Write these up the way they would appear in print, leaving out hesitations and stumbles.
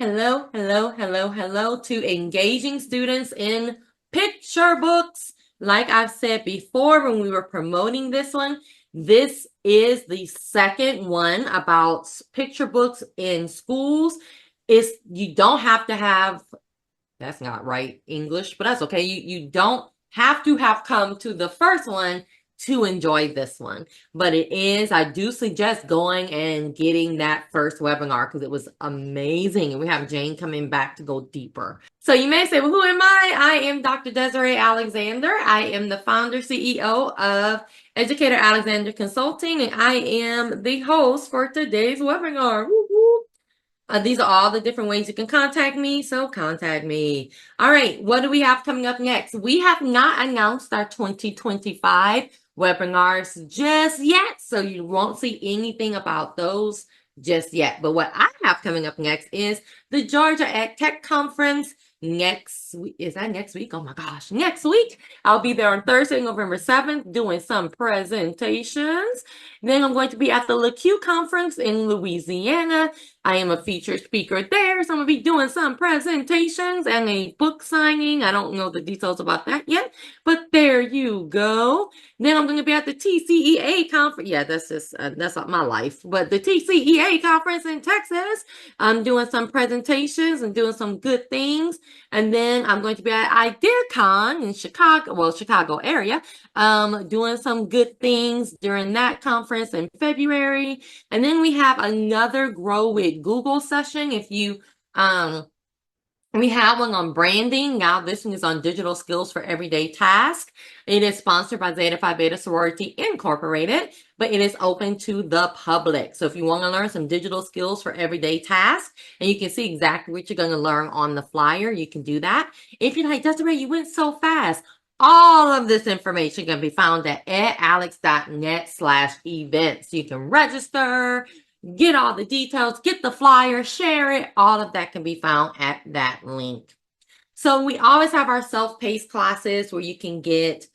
Hello, hello, hello, hello to engaging students in picture books. Like I've said before when we were promoting this one, this is the second one about picture books in schools. You don't have to have, that's not right English, but that's okay. You don't have to have come to the first one to enjoy this one. But I do suggest going and getting that first webinar because it was amazing. And we have Jane coming back to go deeper. So you may say, well, who am I? I am Dr. Desiree Alexander. I am the founder, CEO of Educator Alexander Consulting, and I am the host for today's webinar. Woo-hoo. These are all the different ways you can contact me, so contact me. All right, what do we have coming up next? We have not announced our 2025 webinars just yet, so you won't see anything about those just yet. But what I have coming up next is the Georgia Ed Tech Conference next week. Is that next week? Oh my gosh, next week. I'll be there on Thursday, November 7th, doing some presentations. Then I'm going to be at the LaQ Conference in Louisiana. I am a featured speaker there, so I'm going to be doing some presentations and a book signing. I don't know the details about that yet, but there you go. Then I'm going to be at the TCEA conference. Yeah, that's not my life, but the TCEA conference in Texas. I'm doing some presentations and doing some good things. And then I'm going to be at IdeaCon in Chicago, well, Chicago area, doing some good things during that conference in February. And then we have another Grow with Google session. We have one on branding. Now this one is on digital skills for everyday tasks. It is sponsored by Zeta Phi Beta Sorority Incorporated, but it is open to the public. So if you want to learn some digital skills for everyday tasks, and you can see exactly what you're going to learn on the flyer, you can do that. If you're like, Desiree, you went so fast. All of this information can be found at edalex.net/events. You can register, get all the details, get the flyer, share it. All of that can be found at that link. So we always have our self-paced classes where you can get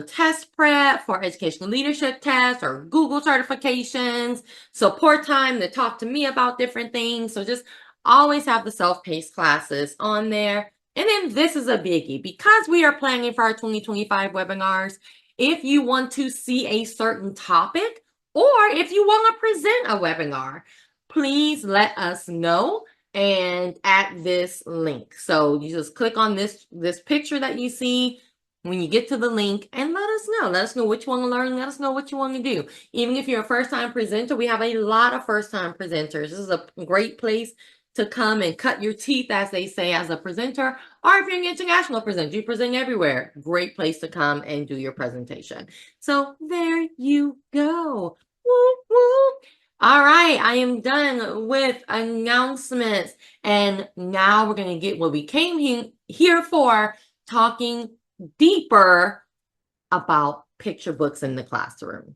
test prep for educational leadership tests or Google certifications, support time to talk to me about different things. So just always have the self-paced classes on there. And then this is a biggie. Because we are planning for our 2025 webinars, if you want to see a certain topic, or if you want to present a webinar, please let us know and at this link. So you just click on this picture that you see when you get to the link and let us know. Let us know what you want to learn. Let us know what you want to do. Even if you're a first-time presenter, we have a lot of first-time presenters. This is a great place to come and cut your teeth, as they say, as a presenter. Or if you're an international presenter, you present everywhere. Great place to come and do your presentation. So there you go. Woo, woo. All right, I am done with announcements. And now we're going to get what we came here for, talking deeper about picture books in the classroom.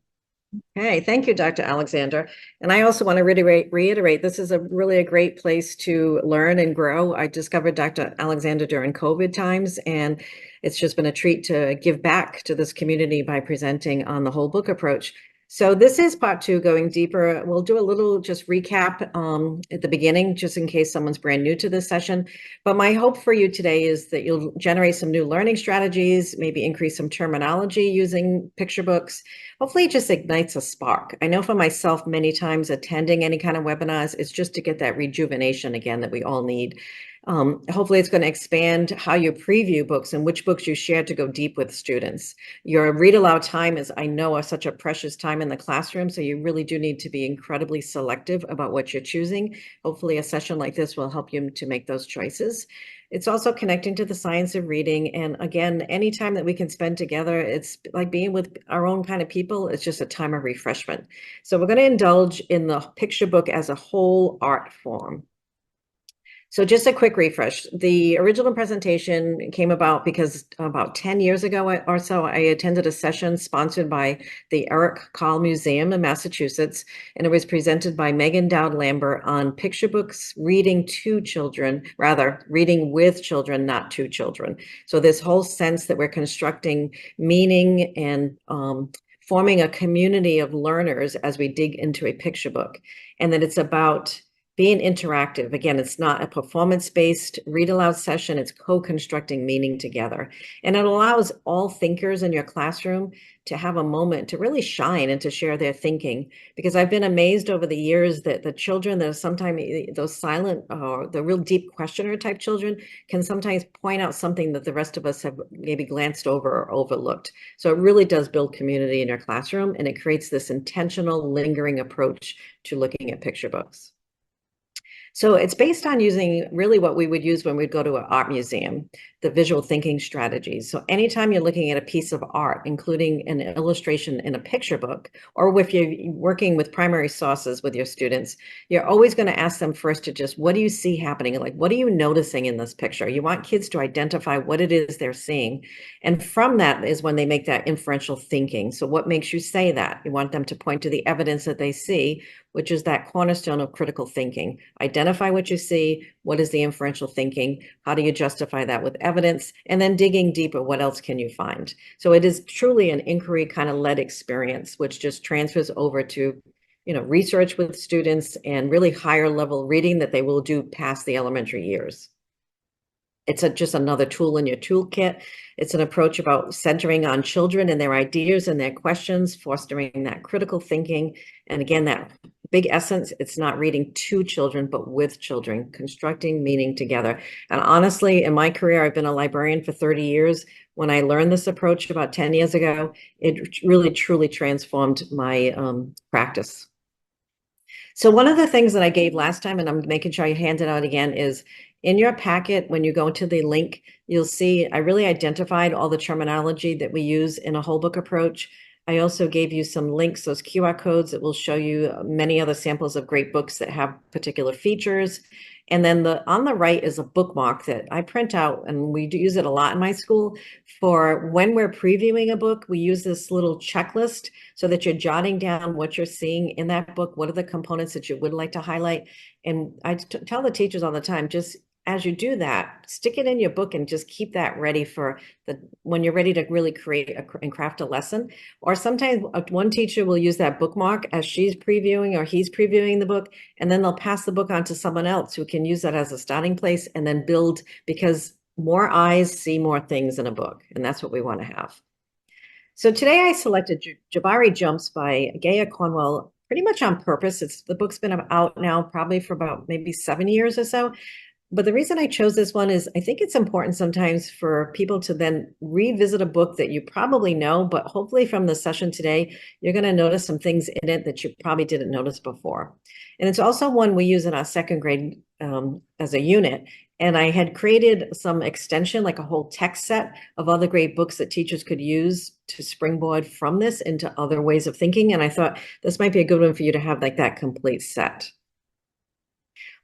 Hey, thank you, Dr. Alexander. And I also want to reiterate, this is really a great place to learn and grow. I discovered Dr. Alexander during COVID times, and it's just been a treat to give back to this community by presenting on the whole book approach. So this is part 2, going deeper. We'll do a little just recap at the beginning, just in case someone's brand new to this session. But my hope for you today is that you'll generate some new learning strategies, maybe increase some terminology using picture books. Hopefully it just ignites a spark. I know for myself, many times attending any kind of webinars, it's just to get that rejuvenation again that we all need. Hopefully it's going to expand how you preview books and which books you share to go deep with students. Your read aloud time is, I know, such a precious time in the classroom, so you really do need to be incredibly selective about what you're choosing. Hopefully a session like this will help you to make those choices. It's also connecting to the science of reading. And again, any time that we can spend together, it's like being with our own kind of people. It's just a time of refreshment. So we're going to indulge in the picture book as a whole art form. So just a quick refresh. The original presentation came about because about 10 years ago or so, I attended a session sponsored by the Eric Carle Museum in Massachusetts, and it was presented by Megan Dowd Lambert on picture books, reading to children, rather reading with children, not to children. So this whole sense that we're constructing meaning and forming a community of learners as we dig into a picture book, and that it's about being interactive. Again, it's not a performance-based read aloud session, it's co-constructing meaning together. And it allows all thinkers in your classroom to have a moment to really shine and to share their thinking. Because I've been amazed over the years that the children that are sometimes those silent or the real deep questioner type children can sometimes point out something that the rest of us have maybe glanced over or overlooked. So it really does build community in your classroom, and it creates this intentional, lingering approach to looking at picture books. So it's based on using really what we would use when we'd go to an art museum, the visual thinking strategies. So anytime you're looking at a piece of art, including an illustration in a picture book, or if you're working with primary sources with your students, you're always going to ask them first to just, what do you see happening? Like, what are you noticing in this picture? You want kids to identify what it is they're seeing. And from that is when they make that inferential thinking. So what makes you say that? You want them to point to the evidence that they see, which is that cornerstone of critical thinking. Identify what you see, what is the inferential thinking, how do you justify that with evidence, and then digging deeper, what else can you find? So it is truly an inquiry kind of led experience, which just transfers over to, research with students and really higher level reading that they will do past the elementary years. It's just another tool in your toolkit. It's an approach about centering on children and their ideas and their questions, fostering that critical thinking. And again, that big essence, it's not reading to children, but with children, constructing meaning together. And honestly, in my career, I've been a librarian for 30 years. When I learned this approach about 10 years ago, it really, truly transformed my practice. So one of the things that I gave last time, and I'm making sure I hand it out again, is in your packet, when you go to the link, you'll see I really identified all the terminology that we use in a whole book approach. I also gave you some links, those QR codes that will show you many other samples of great books that have particular features. And then on the right is a bookmark that I print out, and we do use it a lot in my school for when we're previewing a book. We use this little checklist so that you're jotting down what you're seeing in that book. What are the components that you would like to highlight? And I tell the teachers all the time, just as you do that, stick it in your book and just keep that ready for when you're ready to really create and craft a lesson. Or sometimes one teacher will use that bookmark as she's previewing or he's previewing the book, and then they'll pass the book on to someone else who can use that as a starting place and then build, because more eyes see more things in a book, and that's what we want to have. So today I selected Jabari Jumps by Gaia Cornwell pretty much on purpose. The book's been out now probably for about maybe 7 years or so. But the reason I chose this one is I think it's important sometimes for people to then revisit a book that you probably know, but hopefully from the session today, you're going to notice some things in it that you probably didn't notice before. And it's also one we use in our second grade as a unit. And I had created some extension, like a whole text set of other great books that teachers could use to springboard from this into other ways of thinking. And I thought this might be a good one for you to have like that complete set.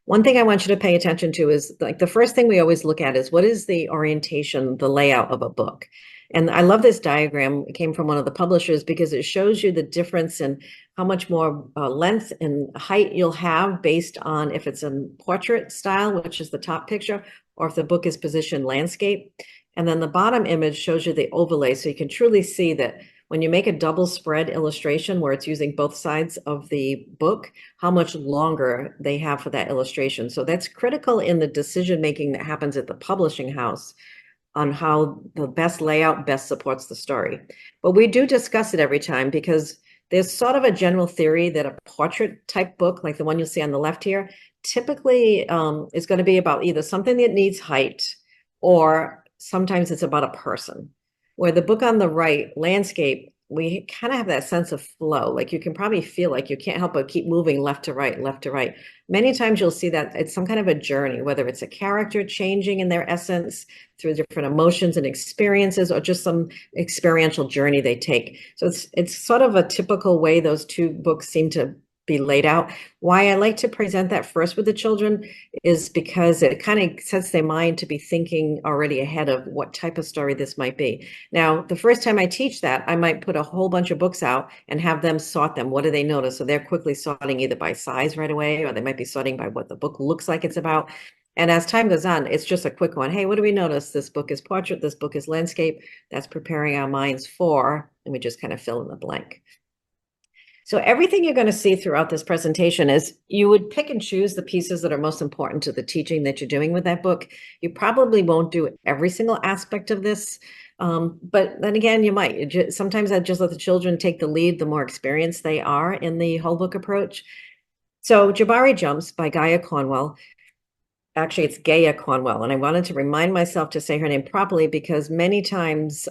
One thing I want you to pay attention to is like the first thing we always look at is what is the orientation, the layout of a book. And I love this diagram. It came from one of the publishers because it shows you the difference in how much more length and height you'll have based on if it's a portrait style, which is the top picture, or if the book is positioned landscape. And then the bottom image shows you the overlay. So you can truly see that when you make a double spread illustration where it's using both sides of the book, how much longer they have for that illustration. So that's critical in the decision making that happens at the publishing house on how the best layout best supports the story. But we do discuss it every time because there's sort of a general theory that a portrait type book, like the one you'll see on the left here, typically is going to be about either something that needs height or sometimes it's about a person. Where the book on the right, landscape, we kind of have that sense of flow. Like you can probably feel like you can't help but keep moving left to right, left to right. Many times you'll see that it's some kind of a journey, whether it's a character changing in their essence through different emotions and experiences, or just some experiential journey they take. So it's sort of a typical way those two books seem to be laid out. Why I like to present that first with the children is because it kind of sets their mind to be thinking already ahead of what type of story this might be. Now, the first time I teach that, I might put a whole bunch of books out and have them sort them. What do they notice? So they're quickly sorting either by size right away, or they might be sorting by what the book looks like it's about. And as time goes on, it's just a quick one. Hey, what do we notice? This book is portrait, this book is landscape. That's preparing our minds for, and we just kind of fill in the blank. So everything you're going to see throughout this presentation is you would pick and choose the pieces that are most important to the teaching that you're doing with that book. You probably won't do every single aspect of this, but then again, you might. Sometimes I just let the children take the lead, the more experienced they are in the whole book approach. So Jabari Jumps by Gaia Cornwell. Actually, it's Gaia Cornwell, and I wanted to remind myself to say her name properly because many times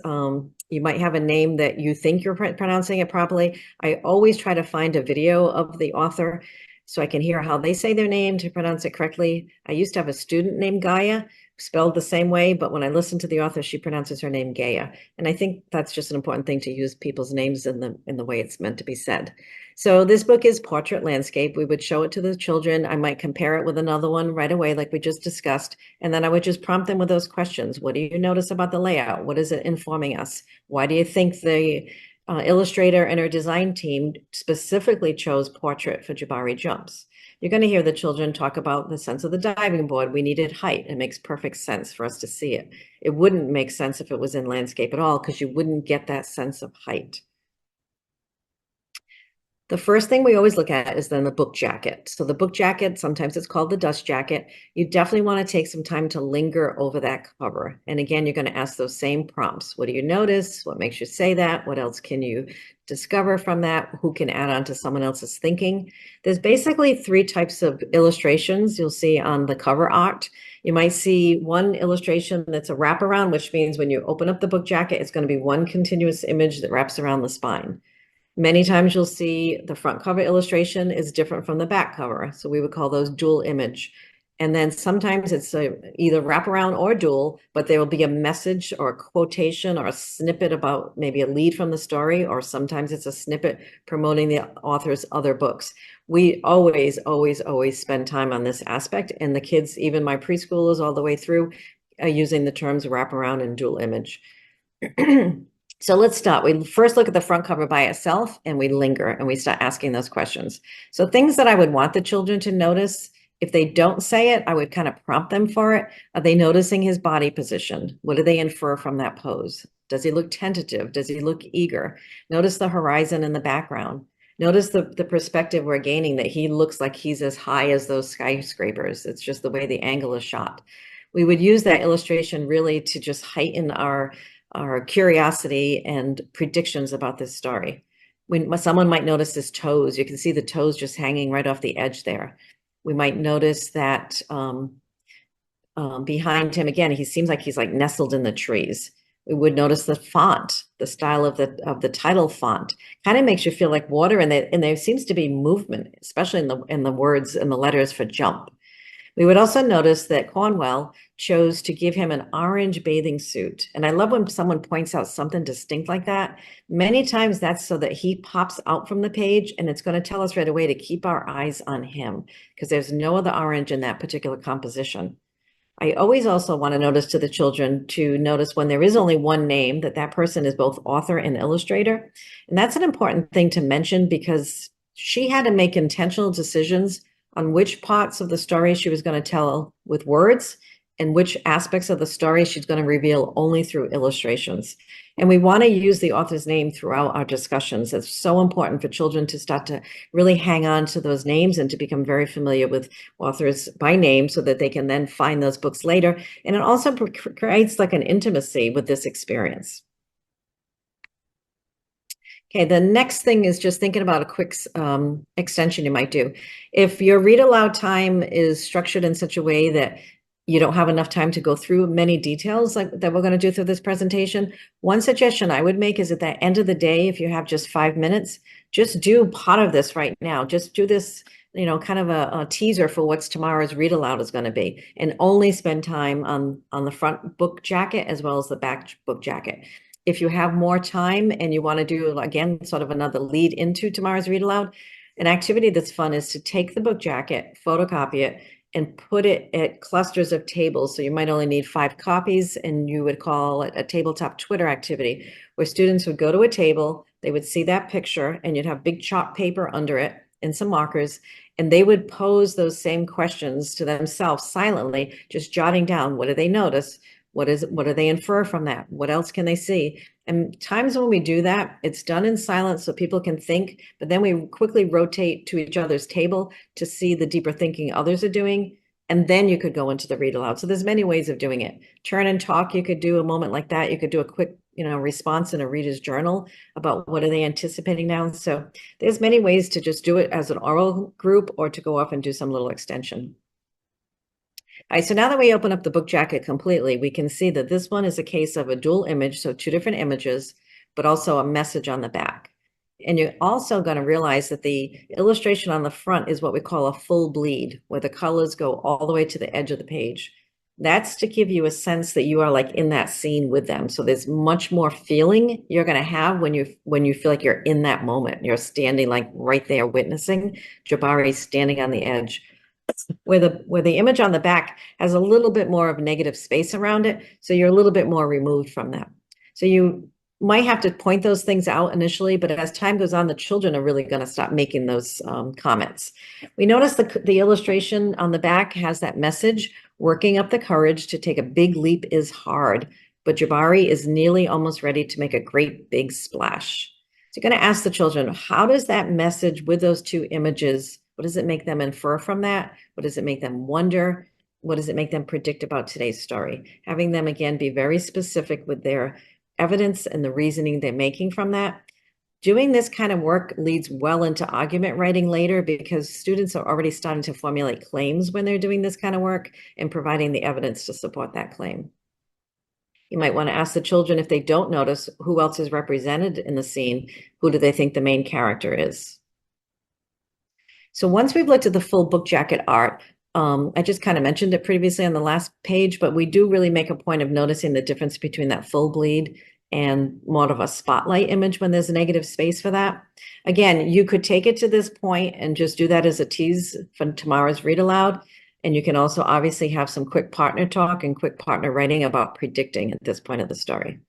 you might have a name that you think you're pronouncing it properly. I always try to find a video of the author so I can hear how they say their name to pronounce it correctly. I used to have a student named Gaia, spelled the same way, but when I listen to the author, she pronounces her name Gaia. And I think that's just an important thing to use people's names in the way it's meant to be said. So this book is portrait landscape. We would show it to the children. I might compare it with another one right away, like we just discussed. And then I would just prompt them with those questions. What do you notice about the layout? What is it informing us? Why do you think the illustrator and her design team specifically chose portrait for Jabari Jumps? You're going to hear the children talk about the sense of the diving board. We needed height. It makes perfect sense for us to see it. It wouldn't make sense if it was in landscape at all because you wouldn't get that sense of height. The first thing we always look at is then the book jacket. So the book jacket, sometimes it's called the dust jacket. You definitely want to take some time to linger over that cover. And again, you're going to ask those same prompts. What do you notice? What makes you say that? What else can you discover from that? Who can add on to someone else's thinking? There's basically 3 types of illustrations you'll see on the cover art. You might see one illustration that's a wraparound, which means when you open up the book jacket, it's going to be one continuous image that wraps around the spine. Many times you'll see the front cover illustration is different from the back cover. So we would call those dual image. And then sometimes it's either wraparound or dual, but there will be a message or a quotation or a snippet about maybe a lead from the story, or sometimes it's a snippet promoting the author's other books. We always, always, always spend time on this aspect. And the kids, even my preschoolers all the way through, are using the terms wraparound and dual image. So let's start. We first look at the front cover by itself and we linger and we start asking those questions. So things that I would want the children to notice, if they don't say it, I would kind of prompt them for it. Are they noticing his body position? What do they infer from that pose? Does he look tentative? Does he look eager? Notice the horizon in the background. Notice the perspective we're gaining, that he looks like he's as high as those skyscrapers. It's just the way the angle is shot. We would use that illustration really to just heighten our curiosity and predictions about this story. When someone might notice his toes, you can see the toes just hanging right off the edge there. We might notice that behind him, again, he seems like he's like nestled in the trees. We would notice the font, the style of the title font, kind of makes you feel like water, and there seems to be movement, especially in the words and the letters for jump. We would also notice that Cornwell chose to give him an orange bathing suit. And I love when someone points out something distinct like that. Many times that's so that he pops out from the page, and it's going to tell us right away to keep our eyes on him because there's no other orange in that particular composition. I always also want to notice to the children to notice when there is only one name, that person is both author and illustrator. And that's an important thing to mention because she had to make intentional decisions on which parts of the story she was going to tell with words and which aspects of the story she's going to reveal only through illustrations. And we want to use the author's name throughout our discussions. It's so important for children to start to really hang on to those names and to become very familiar with authors by name so that they can then find those books later. And it also creates like an intimacy with this experience. Okay, the next thing is just thinking about a quick extension you might do. If your read aloud time is structured in such a way that you don't have enough time to go through many details like that we're going to do through this presentation, one suggestion I would make is at the end of the day, if you have just 5 minutes, just do part of this right now. Just do this, kind of a teaser for what's tomorrow's read aloud is going to be, and only spend time on the front book jacket as well as the back book jacket. If you have more time and you want to do, again, sort of another lead into tomorrow's read aloud, an activity that's fun is to take the book jacket, photocopy it, and put it at clusters of tables. So you might only need 5 copies, and you would call it a tabletop Twitter activity, where students would go to a table, they would see that picture, and you'd have big chalk paper under it and some markers, and they would pose those same questions to themselves silently, just jotting down, what do they notice? What do they infer from that? What else can they see? And times when we do that, it's done in silence so people can think, but then we quickly rotate to each other's table to see the deeper thinking others are doing. And then you could go into the read aloud. So there's many ways of doing it. Turn and talk, you could do a moment like that. You could do a quick, response in a reader's journal about what are they anticipating now. So there's many ways to just do it as an oral group or to go off and do some little extension. All right, so now that we open up the book jacket completely, we can see that this one is a case of a dual image, so two different images, but also a message on the back. And you're also going to realize that the illustration on the front is what we call a full bleed, where the colors go all the way to the edge of the page. That's to give you a sense that you are like in that scene with them. So there's much more feeling you're going to have when you feel like you're in that moment. You're standing like right there witnessing Jabari standing on the edge. Where the image on the back has a little bit more of negative space around it, so you're a little bit more removed from that. So you might have to point those things out initially, but as time goes on, the children are really going to stop making those comments. We notice the illustration on the back has that message: working up the courage to take a big leap is hard, but Jabari is nearly almost ready to make a great big splash. So you're going to ask the children, how does that message with those two images, what does it make them infer from that? What does it make them wonder? What does it make them predict about today's story? Having them, again, be very specific with their evidence and the reasoning they're making from that. Doing this kind of work leads well into argument writing later because students are already starting to formulate claims when they're doing this kind of work and providing the evidence to support that claim. You might want to ask the children, if they don't notice who else is represented in the scene, who do they think the main character is? So once we've looked at the full book jacket art, I just kind of mentioned it previously on the last page, but we do really make a point of noticing the difference between that full bleed and more of a spotlight image when there's a negative space for that. Again, you could take it to this point and just do that as a tease for tomorrow's read aloud. And you can also obviously have some quick partner talk and quick partner writing about predicting at this point of the story.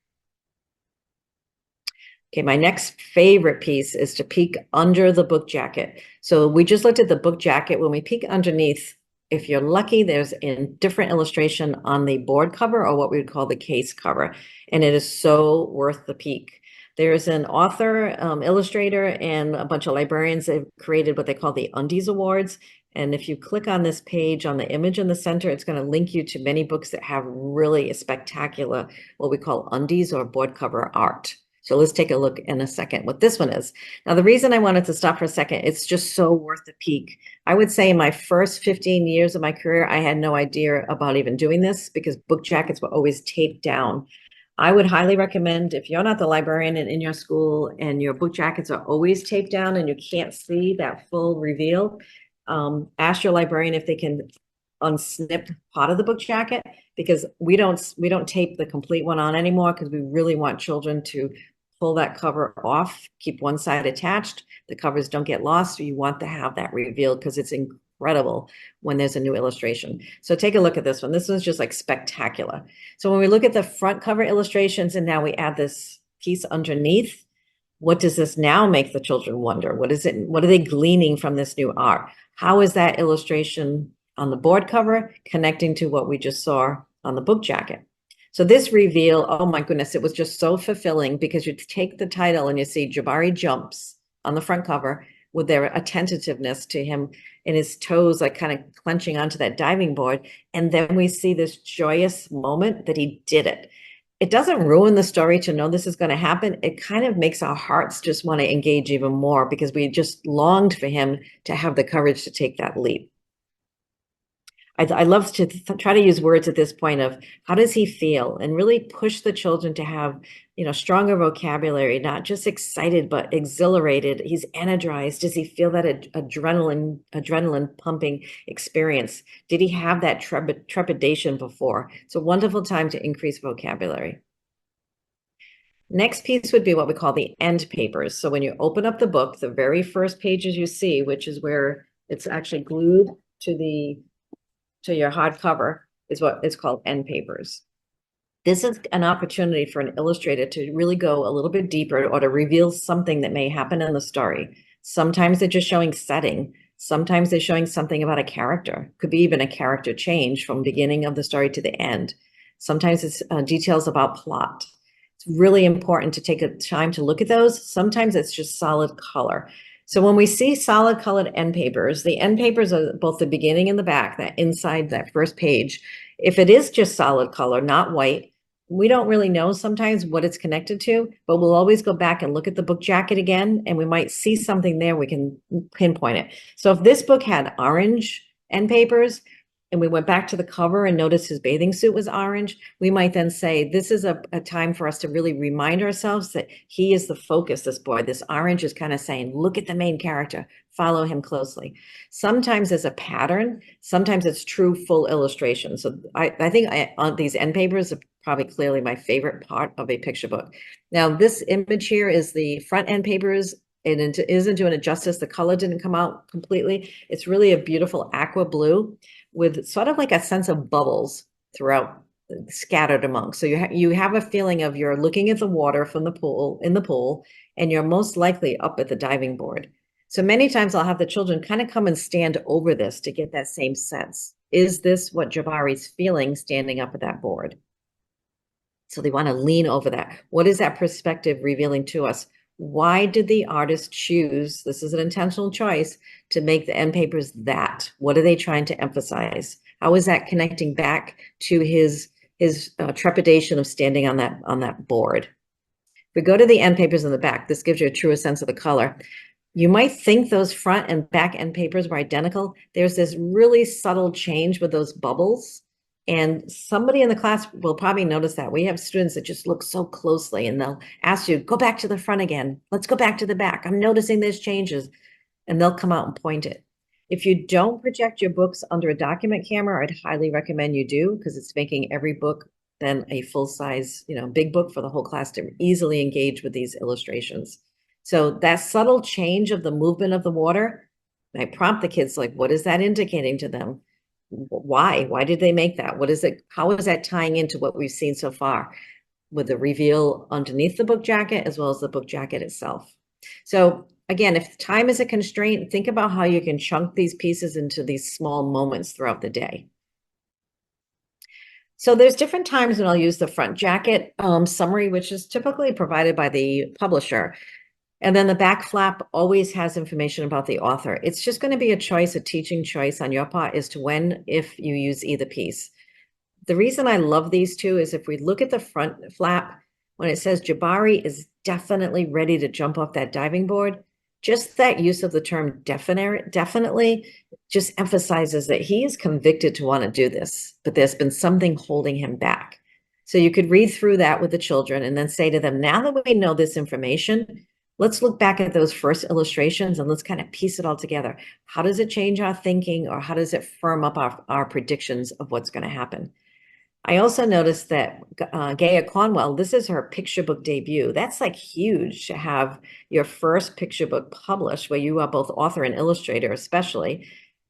Okay, my next favorite piece is to peek under the book jacket. So we just looked at the book jacket. When we peek underneath, if you're lucky, there's a different illustration on the board cover, or what we would call the case cover, and it is so worth the peek. There's an author, illustrator, and a bunch of librarians that have created what they call the Undies Awards. And if you click on this page on the image in the center, it's going to link you to many books that have really spectacular, what we call undies or board cover art. So let's take a look in a second what this one is. Now, the reason I wanted to stop for a second, it's just so worth the peek. I would say in my first 15 years of my career, I had no idea about even doing this because book jackets were always taped down. I would highly recommend, if you're not the librarian in your school and your book jackets are always taped down and you can't see that full reveal, ask your librarian if they can unsnip part of the book jacket, because we don't tape the complete one on anymore because we really want children to pull that cover off, keep one side attached. The covers don't get lost. So you want to have that revealed because it's incredible when there's a new illustration. So take a look at this one. This one's just like spectacular. So when we look at the front cover illustrations and now we add this piece underneath, what does this now make the children wonder? What is it? What are they gleaning from this new art? How is that illustration on the board cover connecting to what we just saw on the book jacket? So this reveal, oh my goodness, it was just so fulfilling because you take the title and you see Jabari jumps on the front cover with their attentiveness to him and his toes like kind of clenching onto that diving board. And then we see this joyous moment that he did it. It doesn't ruin the story to know this is going to happen. It kind of makes our hearts just want to engage even more because we just longed for him to have the courage to take that leap. I love to try to use words at this point of how does he feel and really push the children to have, stronger vocabulary, not just excited, but exhilarated. He's energized. Does he feel that adrenaline pumping experience? Did he have that trepidation before? It's a wonderful time to increase vocabulary. Next piece would be what we call the end papers. So when you open up the book, the very first pages you see, which is where it's actually glued to your hardcover, is what is called end papers. This is an opportunity for an illustrator to really go a little bit deeper or to reveal something that may happen in the story. Sometimes they're just showing setting. Sometimes they're showing something about a character. Could be even a character change from beginning of the story to the end. Sometimes it's details about plot. It's really important to take a time to look at those. Sometimes it's just solid color. So when we see solid colored end papers, the end papers are both the beginning and the back, that inside that first page. If it is just solid color, not white, we don't really know sometimes what it's connected to, but we'll always go back and look at the book jacket again, and we might see something there, we can pinpoint it. So if this book had orange end papers, and we went back to the cover and noticed his bathing suit was orange, we might then say, this is a time for us to really remind ourselves that he is the focus, this boy. This orange is kind of saying, look at the main character, follow him closely. Sometimes it's a pattern, sometimes it's true full illustration. So I think on these end papers are probably clearly my favorite part of a picture book. Now, this image here is the front end papers. It isn't doing it justice. The color didn't come out completely. It's really a beautiful aqua blue with sort of like a sense of bubbles throughout, scattered among. So you have a feeling of you're looking at the water from the pool, in the pool, and you're most likely up at the diving board. So many times I'll have the children kind of come and stand over this to get that same sense. Is this what Jabari's feeling standing up at that board? So they want to lean over that. What is that perspective revealing to us? Why did the artist choose, this is an intentional choice, to make the end papers that? What are they trying to emphasize? How is that connecting back to his trepidation of standing on that board? If we go to the end papers in the back, this gives you a truer sense of the color. You might think those front and back end papers were identical. There's this really subtle change with those bubbles. And somebody in the class will probably notice that. We have students that just look so closely and they'll ask you, go back to the front again. Let's go back to the back. I'm noticing there's changes. And they'll come out and point it. If you don't project your books under a document camera, I'd highly recommend you do, because it's making every book then a full size, big book for the whole class to easily engage with these illustrations. So that subtle change of the movement of the water, I prompt the kids like, what is that indicating to them? Why did they make that? What is it? How is that tying into what we've seen so far with the reveal underneath the book jacket as well as the book jacket itself? So again, if time is a constraint, think about how you can chunk these pieces into these small moments throughout the day. So there's different times when I'll use the front jacket summary, which is typically provided by the publisher. And then the back flap always has information about the author. It's just going to be a choice, a teaching choice on your part as to when, if you use either piece. The reason I love these two is if we look at the front flap, when it says Jabari is definitely ready to jump off that diving board, just that use of the term definitely just emphasizes that he is convicted to want to do this, but there's been something holding him back. So you could read through that with the children and then say to them, now that we know this information, let's look back at those first illustrations and let's kind of piece it all together. How does it change our thinking, or how does it firm up our predictions of what's going to happen? I also noticed that Gaia Cornwell, this is her picture book debut. That's like huge to have your first picture book published, where you are both author and illustrator especially,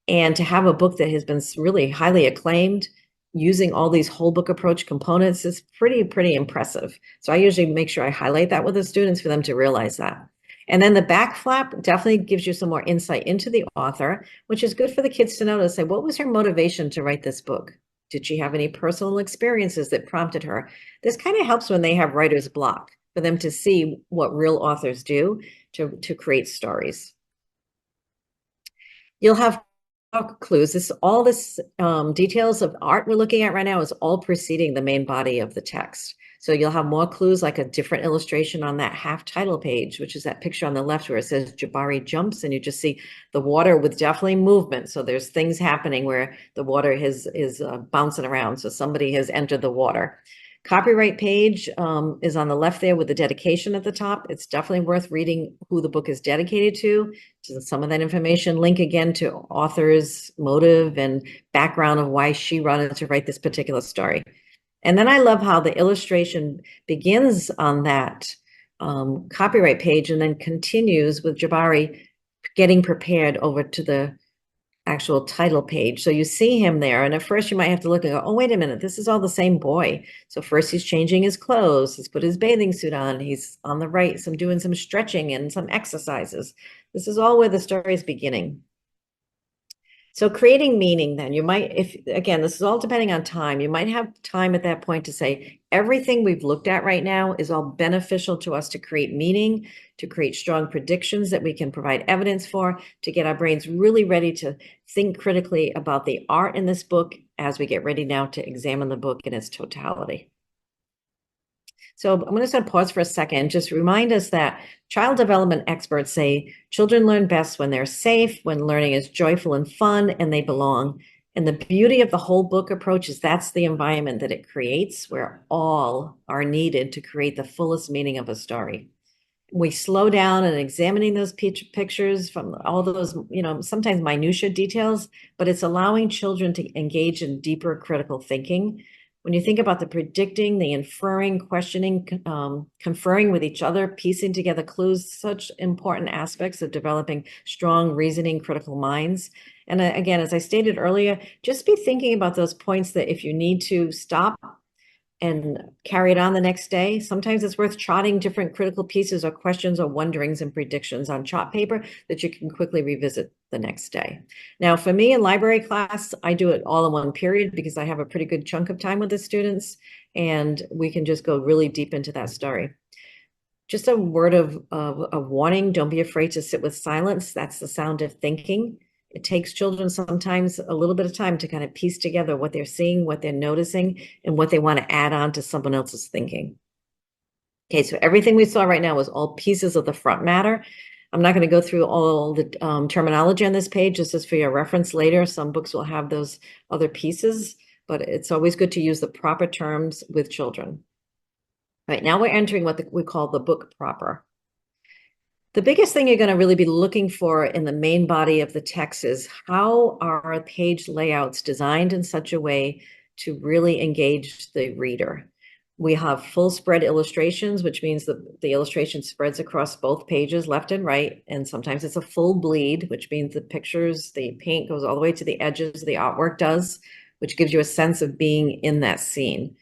and to have a book that has been really highly acclaimed using all these whole book approach components is pretty impressive. So I usually make sure I highlight that with the students for them to realize that. And then the back flap definitely gives you some more insight into the author, which is good for the kids to know, to say, what was her motivation to write this book? Did she have any personal experiences that prompted her? This kind of helps when they have writer's block, for them to see what real authors do to create stories. You'll have clues. All this details of art we're looking at right now is all preceding the main body of the text. So you'll have more clues, like a different illustration on that half title page, which is that picture on the left where it says Jabari jumps, and you just see the water with definitely movement. So there's things happening where the water is bouncing around. So somebody has entered the water. Copyright page is on the left there with the dedication at the top. It's definitely worth reading who the book is dedicated to. So some of that information, link again to author's motive and background of why she wanted to write this particular story. And then I love how the illustration begins on that copyright page and then continues with Jabari getting prepared over to the actual title page. So you see him there, and at first you might have to look and go, oh, wait a minute, this is all the same boy. So first he's changing his clothes, he's put his bathing suit on, he's on the right, doing some stretching and some exercises. This is all where the story is beginning. So creating meaning, then you might, if again, this is all depending on time, you might have time at that point to say, everything we've looked at right now is all beneficial to us to create meaning, to create strong predictions that we can provide evidence for, to get our brains really ready to think critically about the art in this book as we get ready now to examine the book in its totality. So I'm going to pause for a second, just remind us that child development experts say children learn best when they're safe, when learning is joyful and fun, and they belong. And the beauty of the whole book approach is that's the environment that it creates, where all are needed to create the fullest meaning of a story. We slow down and examining those pictures from all those, sometimes minutia details, but it's allowing children to engage in deeper critical thinking. When you think about the predicting, the inferring, questioning, conferring with each other, piecing together clues, such important aspects of developing strong reasoning, critical minds. And again, as I stated earlier, just be thinking about those points that if you need to stop and carry it on the next day. Sometimes it's worth charting different critical pieces or questions or wonderings and predictions on chart paper that you can quickly revisit the next day. Now, for me in library class, I do it all in one period because I have a pretty good chunk of time with the students, and we can just go really deep into that story. Just a word of warning, don't be afraid to sit with silence. That's the sound of thinking. It takes children sometimes a little bit of time to kind of piece together what they're seeing, what they're noticing, and what they want to add on to someone else's thinking. Okay, so everything we saw right now was all pieces of the front matter. I'm not going to go through all the terminology on this page. This is for your reference later. Some books will have those other pieces, but it's always good to use the proper terms with children. Right now we're entering what we call the book proper. The biggest thing you're going to really be looking for in the main body of the text is how are page layouts designed in such a way to really engage the reader. We have full spread illustrations, which means the illustration spreads across both pages, left and right. And sometimes it's a full bleed, which means the pictures, the paint goes all the way to the edges, the artwork does, which gives you a sense of being in that scene.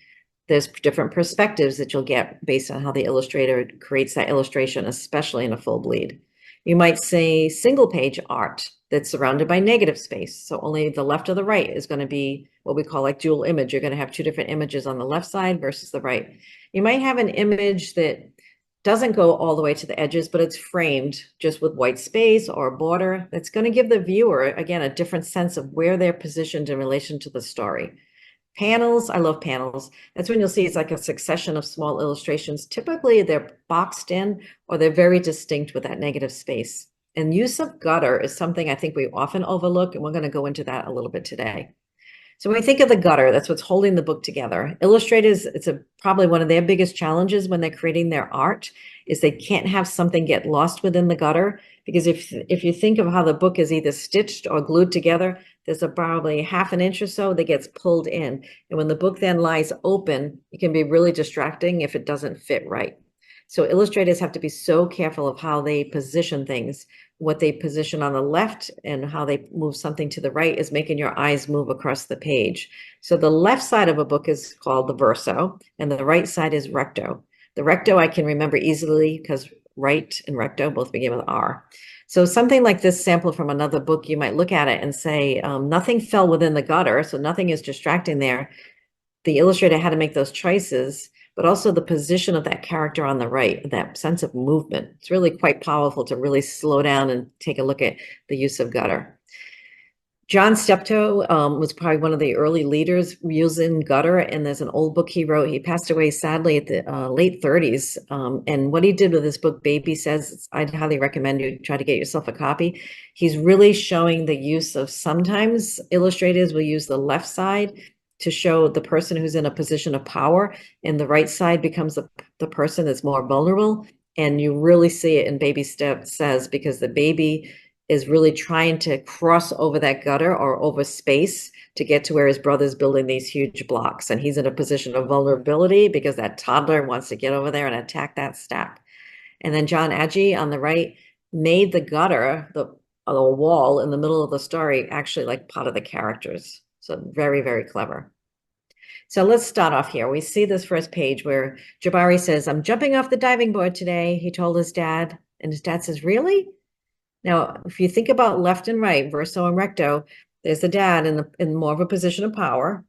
There's different perspectives that you'll get based on how the illustrator creates that illustration, especially in a full bleed. You might say single page art that's surrounded by negative space. So only the left or the right is going to be what we call like dual image. You're going to have two different images on the left side versus the right. You might have an image that doesn't go all the way to the edges, but it's framed just with white space or a border. That's going to give the viewer, again, a different sense of where they're positioned in relation to the story. Panels, I love panels. That's when you'll see it's like a succession of small illustrations. Typically they're boxed in or they're very distinct with that negative space. And use of gutter is something I think we often overlook, and we're going to go into that a little bit today. So when we think of the gutter, that's what's holding the book together. Illustrators, it's probably one of their biggest challenges when they're creating their art is they can't have something get lost within the gutter. Because if you think of how the book is either stitched or glued together, there's probably half an inch or so that gets pulled in. And when the book then lies open, it can be really distracting if it doesn't fit right. So illustrators have to be so careful of how they position things. What they position on the left and how they move something to the right is making your eyes move across the page. So the left side of a book is called the verso, and the right side is recto. The recto I can remember easily because right and recto both begin with R. So something like this sample from another book, you might look at it and say, nothing fell within the gutter, so nothing is distracting there. The illustrator had to make those choices, but also the position of that character on the right, that sense of movement. It's really quite powerful to really slow down and take a look at the use of gutter. John Steptoe was probably one of the early leaders using gutter, and there's an old book he wrote. He passed away sadly at the late 30s. And what he did with this book, Baby Says, I'd highly recommend you try to get yourself a copy. He's really showing the use of, sometimes illustrators will use the left side to show the person who's in a position of power, and the right side becomes the person that's more vulnerable. And you really see it in Baby Says, because the baby is really trying to cross over that gutter or over space to get to where his brother's building these huge blocks. And he's in a position of vulnerability because that toddler wants to get over there and attack that stack. And then John Agee on the right made the gutter, the wall in the middle of the story, actually like part of the characters. So very, very clever. So let's start off here. We see this first page where Jabari says, "I'm jumping off the diving board today," he told his dad. And his dad says, "Really?" Now, if you think about left and right, verso and recto, there's the dad in more of a position of power,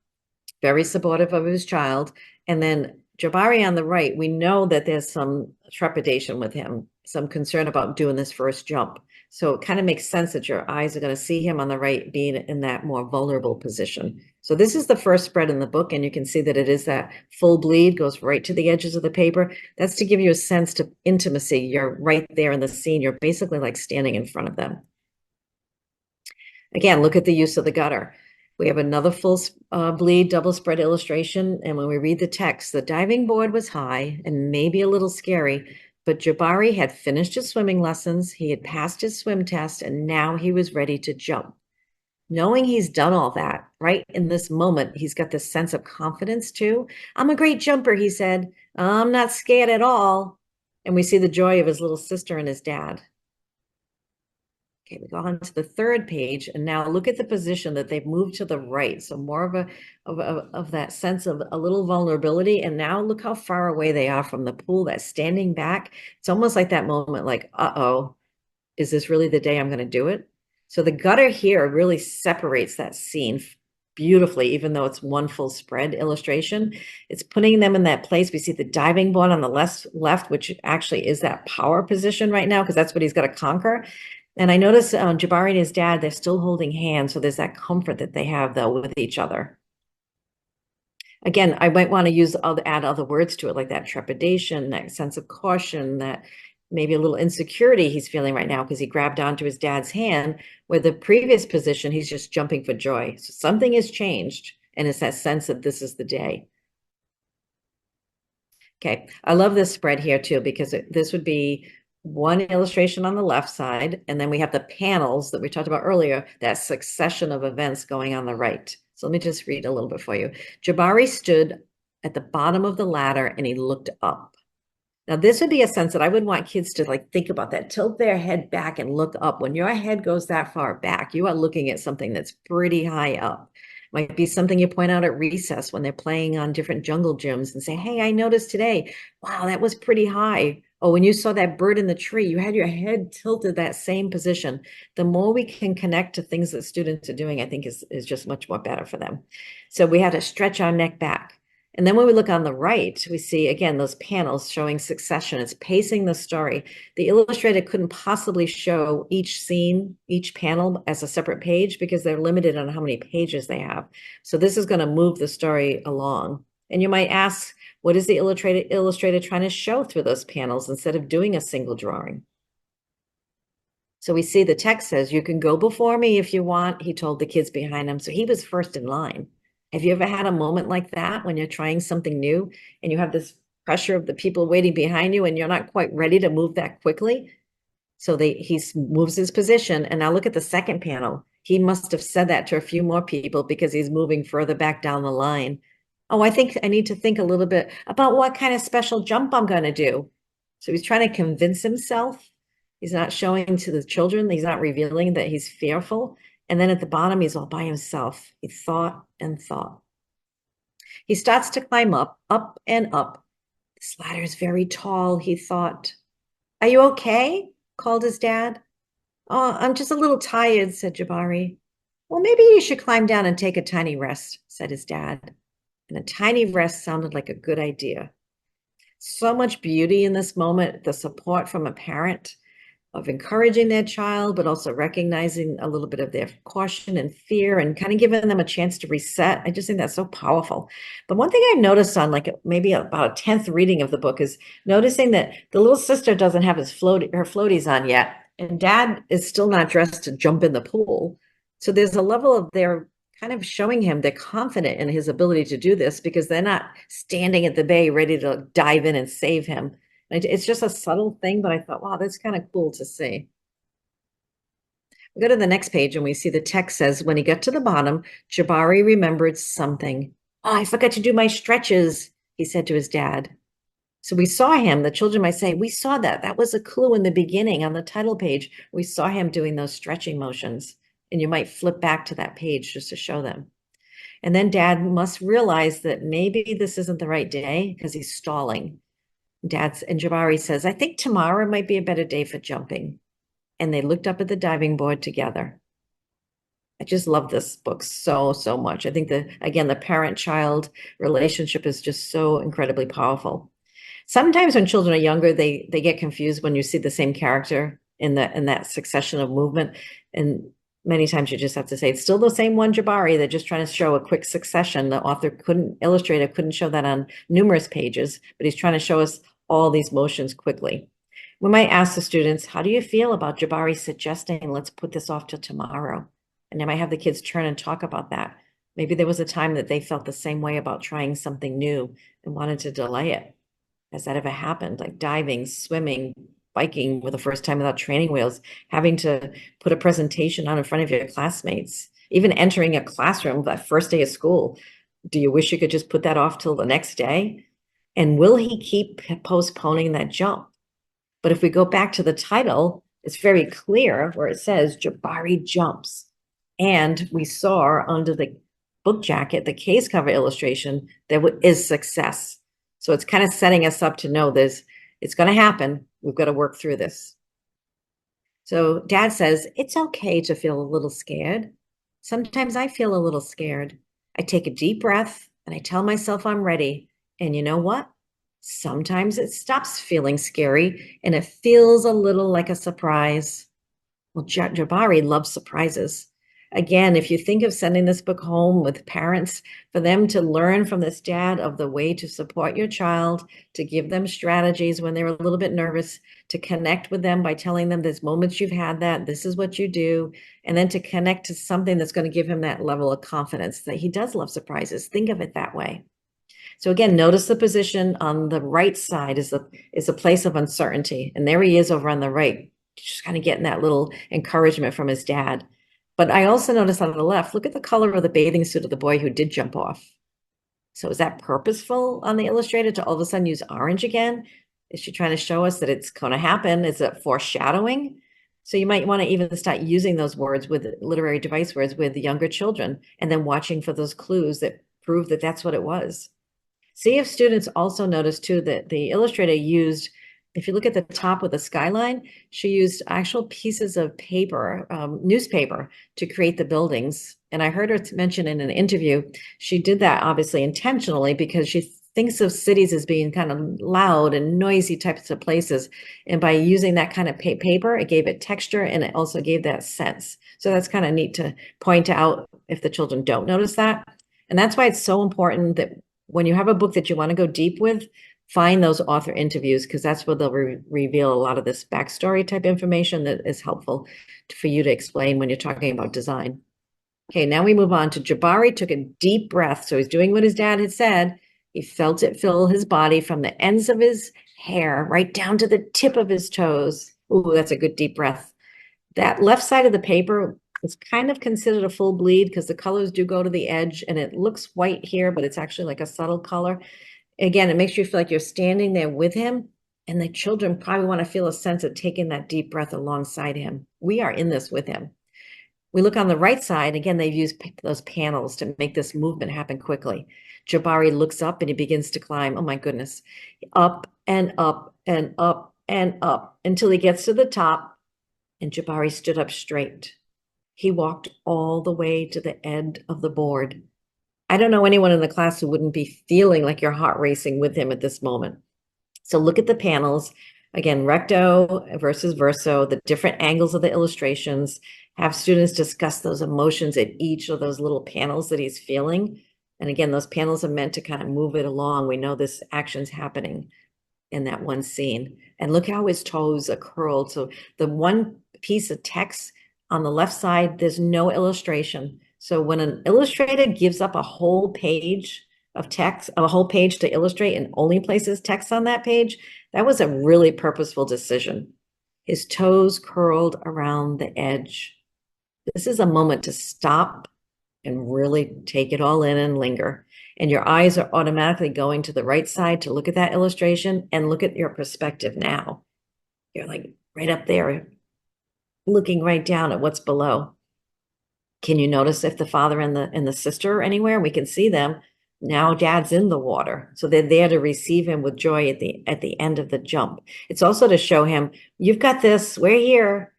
very supportive of his child. And then Jabari on the right, we know that there's some trepidation with him, some concern about doing this first jump. So it kind of makes sense that your eyes are going to see him on the right being in that more vulnerable position. So this is the first spread in the book, and you can see that it is that full bleed, goes right to the edges of the paper. That's to give you a sense to intimacy. You're right there in the scene. You're basically like standing in front of them. Again, look at the use of the gutter. We have another full bleed double spread illustration. And when we read the text, the diving board was high and maybe a little scary, but Jabari had finished his swimming lessons. He had passed his swim test, and now he was ready to jump. Knowing he's done all that, right in this moment, he's got this sense of confidence too. I'm a great jumper, he said. I'm not scared at all. And we see the joy of his little sister and his dad. Okay, we go on to the third page, and now look at the position that they've moved to the right. So more of that sense of a little vulnerability. And now look how far away they are from the pool, that standing back. It's almost like that moment, like, uh-oh, is this really the day I'm going to do it? So the gutter here really separates that scene beautifully, even though it's one full spread illustration. It's putting them in that place. We see the diving board on the left, which actually is that power position right now, because that's what he's got to conquer. And I notice Jabari and his dad, they're still holding hands. So there's that comfort that they have, though, with each other. Again, I might want to add other words to it, like that trepidation, that sense of caution, that maybe a little insecurity he's feeling right now because he grabbed onto his dad's hand, where the previous position, he's just jumping for joy. So something has changed, and it's that sense that this is the day. Okay, I love this spread here too, because this would be one illustration on the left side, and then we have the panels that we talked about earlier, that succession of events going on the right. So let me just read a little bit for you. Jabari stood at the bottom of the ladder and he looked up. Now, this would be a sense that I would want kids to like think about that, tilt their head back and look up. When your head goes that far back, you are looking at something that's pretty high up. Might be something you point out at recess when they're playing on different jungle gyms and say, hey, I noticed today, wow, that was pretty high. Oh, when you saw that bird in the tree, you had your head tilted that same position. The more we can connect to things that students are doing, I think is just much more better for them. So we have to stretch our neck back. And then when we look on the right, we see, again, those panels showing succession. It's pacing the story. The illustrator couldn't possibly show each scene, each panel as a separate page because they're limited on how many pages they have. So this is going to move the story along. And you might ask, what is the illustrator trying to show through those panels instead of doing a single drawing? So we see the text says, you can go before me if you want, he told the kids behind him. So he was first in line. Have you ever had a moment like that when you're trying something new and you have this pressure of the people waiting behind you and you're not quite ready to move that quickly? So he moves his position. And now look at the second panel. He must have said that to a few more people because he's moving further back down the line. Oh, I think I need to think a little bit about what kind of special jump I'm going to do. So he's trying to convince himself. He's not showing to the children. He's not revealing that he's fearful. And then at the bottom, he's all by himself. He thought and thought. He starts to climb up and up. This ladder is very tall, he thought. Are you okay? Called his dad. Oh, I'm just a little tired, said Jabari. Well, maybe you should climb down and take a tiny rest, said his dad. And a tiny rest sounded like a good idea. So much beauty in this moment, the support from a parent of encouraging their child, but also recognizing a little bit of their caution and fear and kind of giving them a chance to reset. I just think that's so powerful. But one thing I've noticed on like maybe about a 10th reading of the book is noticing that the little sister doesn't have her floaties on yet. And dad is still not dressed to jump in the pool. So there's a level of their kind of showing him they're confident in his ability to do this because they're not standing at the bay ready to dive in and save him. It's just a subtle thing, but I thought, wow, that's kind of cool to see. We go to the next page and we see the text says, when he got to the bottom, Jabari remembered something. Oh, I forgot to do my stretches, he said to his dad. So we saw him, the children might say, we saw that. That was a clue in the beginning on the title page. We saw him doing those stretching motions. And you might flip back to that page just to show them. And then dad must realize that maybe this isn't the right day because he's stalling. And Jabari says, I think tomorrow might be a better day for jumping. And they looked up at the diving board together. I just love this book so, so much. I think again, the parent-child relationship is just so incredibly powerful. Sometimes when children are younger, they get confused when you see the same character in that succession of movement. And many times you just have to say, it's still the same one Jabari. They're just trying to show a quick succession. The author illustrator couldn't show that on numerous pages, but he's trying to show us all these motions quickly. We might ask the students, how do you feel about Jabari suggesting, let's put this off till tomorrow? And they might have the kids turn and talk about that. Maybe there was a time that they felt the same way about trying something new and wanted to delay it. Has that ever happened? Like diving, swimming, biking for the first time without training wheels, having to put a presentation on in front of your classmates, even entering a classroom that first day of school. Do you wish you could just put that off till the next day? And will he keep postponing that jump? But if we go back to the title, it's very clear where it says Jabari jumps. And we saw under the book jacket, the case cover illustration, there is success. So it's kind of setting us up to know it's going to happen. We've got to work through this. So Dad says, it's okay to feel a little scared. Sometimes I feel a little scared. I take a deep breath and I tell myself I'm ready. And you know what? Sometimes it stops feeling scary and it feels a little like a surprise. Well, Jabari loves surprises. Again, if you think of sending this book home with parents, for them to learn from this dad of the way to support your child, to give them strategies when they're a little bit nervous, to connect with them by telling them there's moments you've had that, this is what you do, and then to connect to something that's going to give him that level of confidence that he does love surprises. Think of it that way. So again, notice the position on the right side is a place of uncertainty. And there he is over on the right, just kind of getting that little encouragement from his dad. But I also notice on the left, look at the color of the bathing suit of the boy who did jump off. So is that purposeful on the illustrator to all of a sudden use orange again? Is she trying to show us that it's going to happen? Is it foreshadowing? So you might want to even start using those words with literary device words with the younger children and then watching for those clues that prove that that's what it was. See if students also notice too that the illustrator used, if you look at the top of the skyline, she used actual pieces of paper, newspaper to create the buildings. And I heard her mention in an interview, she did that obviously intentionally because she thinks of cities as being kind of loud and noisy types of places. And by using that kind of paper, it gave it texture and it also gave that sense. So that's kind of neat to point out if the children don't notice that. And that's why it's so important that when you have a book that you want to go deep with, find those author interviews because that's where they'll reveal a lot of this backstory type information that is helpful for you to explain when you're talking about design. Okay, now we move on to Jabari took a deep breath. So he's doing what his dad had said. He felt it fill his body from the ends of his hair right down to the tip of his toes. Ooh, that's a good deep breath. That left side of the paper is kind of considered a full bleed because the colors do go to the edge and it looks white here, but it's actually like a subtle color. Again, it makes you feel like you're standing there with him, and the children probably want to feel a sense of taking that deep breath alongside him. We are in this with him. We look on the right side, again, they've used those panels to make this movement happen quickly. Jabari looks up and he begins to climb. Oh my goodness. Up and up and up and up until he gets to the top. And Jabari stood up straight. He walked all the way to the end of the board. I don't know anyone in the class who wouldn't be feeling like your heart racing with him at this moment. So look at the panels. Again, recto versus verso, the different angles of the illustrations. Have students discuss those emotions at each of those little panels that he's feeling. And again, those panels are meant to kind of move it along. We know this action's happening in that one scene. And look how his toes are curled. So the one piece of text on the left side, there's no illustration. So when an illustrator gives up a whole page of text, a whole page to illustrate and only places text on that page, that was a really purposeful decision. His toes curled around the edge. This is a moment to stop and really take it all in and linger. And your eyes are automatically going to the right side to look at that illustration and look at your perspective now. You're like right up there, looking right down at what's below. Can you notice if the father and the sister are anywhere? We can see them. Now dad's in the water. So they're there to receive him with joy at the end of the jump. It's also to show him, you've got this, we're here.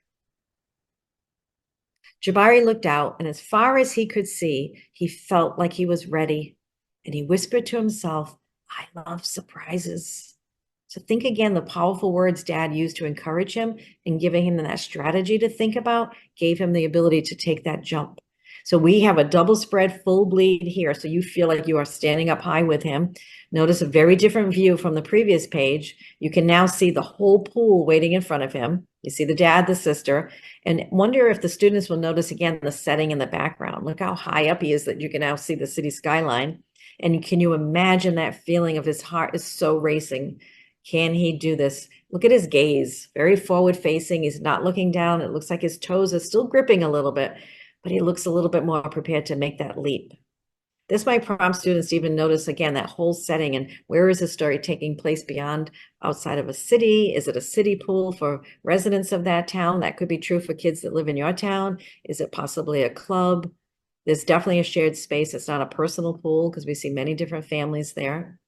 Jabari looked out, and as far as he could see, he felt like he was ready. And he whispered to himself, I love surprises. So think again, the powerful words Dad used to encourage him and giving him that strategy to think about gave him the ability to take that jump. So we have a double spread full bleed here. So you feel like you are standing up high with him. Notice a very different view from the previous page. You can now see the whole pool waiting in front of him. You see the dad, the sister, and wonder if the students will notice again the setting in the background. Look how high up he is that you can now see the city skyline. And can you imagine that feeling of his heart is so racing? Can he do this? Look at his gaze, very forward facing. He's not looking down. It looks like his toes are still gripping a little bit, but he looks a little bit more prepared to make that leap. This might prompt students to even notice again that whole setting and where is the story taking place beyond outside of a city? Is it a city pool for residents of that town? That could be true for kids that live in your town. Is it possibly a club? There's definitely a shared space. It's not a personal pool because we see many different families there.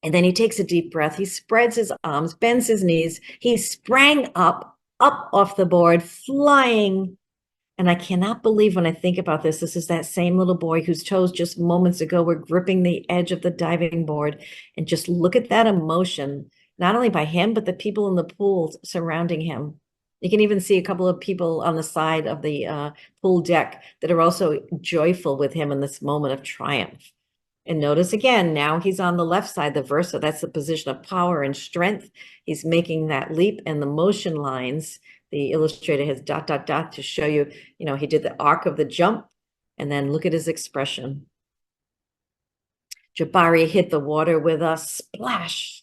And then he takes a deep breath. He spreads his arms, bends his knees. He sprang up off the board, flying. And I cannot believe when I think about this, this is that same little boy whose toes just moments ago were gripping the edge of the diving board. And just look at that emotion, not only by him, but the people in the pool surrounding him. You can even see a couple of people on the side of the pool deck that are also joyful with him in this moment of triumph. And notice again, now he's on the left side, the versa. That's the position of power and strength. He's making that leap, and the motion lines, the illustrator has ... to show you, he did the arc of the jump, and then look at his expression. Jabari hit the water with a splash.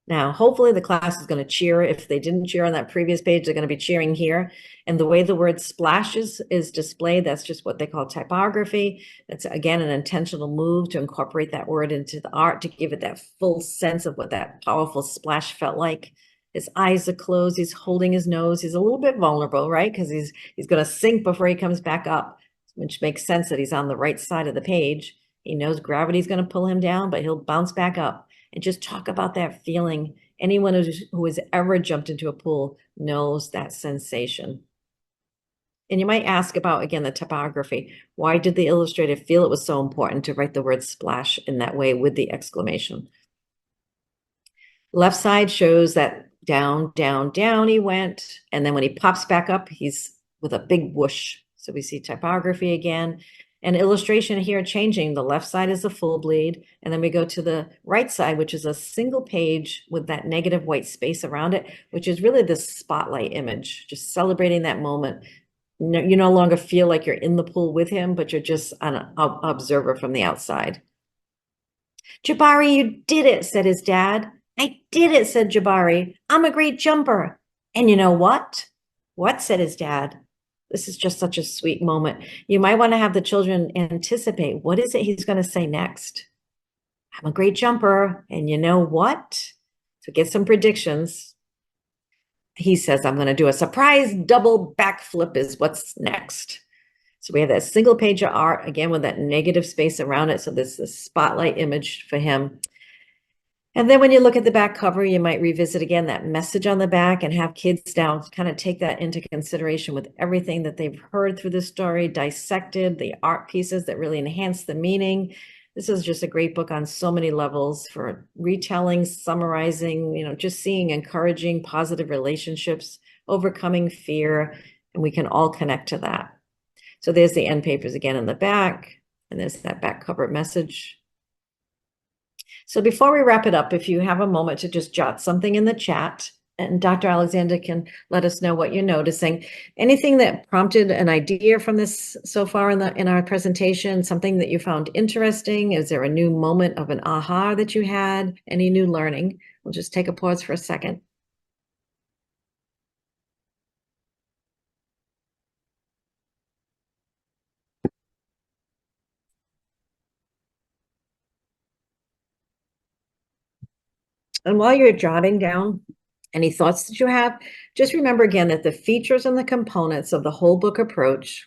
Now, hopefully the class is going to cheer. If they didn't cheer on that previous page, they're going to be cheering here. And the way the word splashes is displayed, that's just what they call typography. That's, again, an intentional move to incorporate that word into the art to give it that full sense of what that powerful splash felt like. His eyes are closed. He's holding his nose. He's a little bit vulnerable, right? Because he's going to sink before he comes back up, which makes sense that he's on the right side of the page. He knows gravity's going to pull him down, but he'll bounce back up. And just talk about that feeling. Anyone who has ever jumped into a pool knows that sensation. And you might ask about, again, the typography. Why did the illustrator feel it was so important to write the word splash in that way with the exclamation? Left side shows that down, down, down he went. And then when he pops back up, he's with a big whoosh. So we see typography again. And illustration here changing. The left side is a full bleed. And then we go to the right side, which is a single page with that negative white space around it, which is really the spotlight image, just celebrating that moment. You no longer feel like you're in the pool with him, but you're just an observer from the outside. Jabari, you did it, said his dad. I did it, said Jabari. I'm a great jumper. And you know what? What, said his dad. This is just such a sweet moment. You might want to have the children anticipate. What is it he's going to say next? I'm a great jumper. And you know what? So get some predictions. He says, I'm going to do a surprise double backflip is what's next. So we have that single page of art, again, with that negative space around it. So this is the spotlight image for him. And then when you look at the back cover, you might revisit again that message on the back and have kids now kind of take that into consideration with everything that they've heard through the story, dissected the art pieces that really enhance the meaning. This is just a great book on so many levels for retelling, summarizing, just seeing encouraging positive relationships, overcoming fear, and we can all connect to that. So there's the end papers again in the back, and there's that back cover message. So before we wrap it up, if you have a moment to just jot something in the chat, and Dr. Alexander can let us know what you're noticing. Anything that prompted an idea from this so far in our presentation, something that you found interesting? Is there a new moment of an aha that you had? Any new learning? We'll just take a pause for a second. And while you're jotting down any thoughts that you have, just remember again that the features and the components of the whole book approach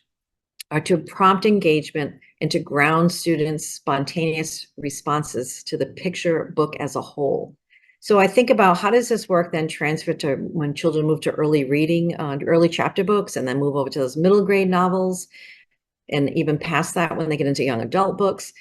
are to prompt engagement and to ground students' spontaneous responses to the picture book as a whole. So I think about how does this work then transfer to when children move to early reading, early chapter books, and then move over to those middle grade novels, and even past that when they get into young adult books.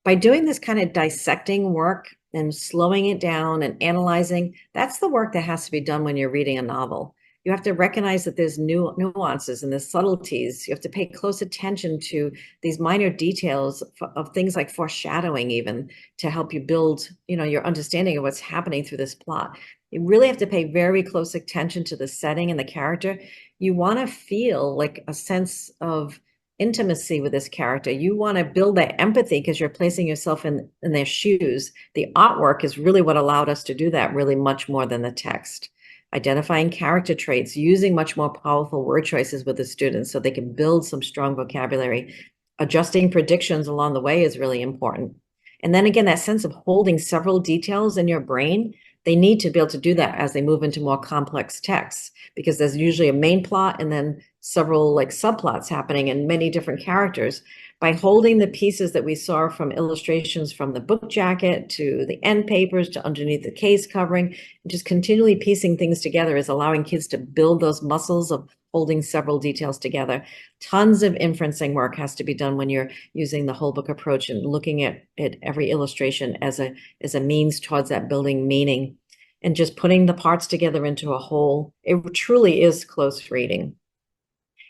By doing this kind of dissecting work and slowing it down and analyzing, that's the work that has to be done when you're reading a novel. You have to recognize that there's new nuances and there's subtleties. You have to pay close attention to these minor details of things like foreshadowing, even to help you build, your understanding of what's happening through this plot. You really have to pay very close attention to the setting and the character. You want to feel like a sense of intimacy with this character. You want to build that empathy because you're placing yourself in their shoes. The artwork is really what allowed us to do that really much more than the text. Identifying character traits, using much more powerful word choices with the students so they can build some strong vocabulary. Adjusting predictions along the way is really important. And then again, that sense of holding several details in your brain, they need to be able to do that as they move into more complex texts because there's usually a main plot and then several like subplots happening and many different characters. By holding the pieces that we saw from illustrations from the book jacket to the end papers to underneath the case covering, just continually piecing things together is allowing kids to build those muscles of holding several details together. Tons of inferencing work has to be done when you're using the whole book approach and looking at every illustration as a means towards that building meaning and just putting the parts together into a whole. It truly is close reading.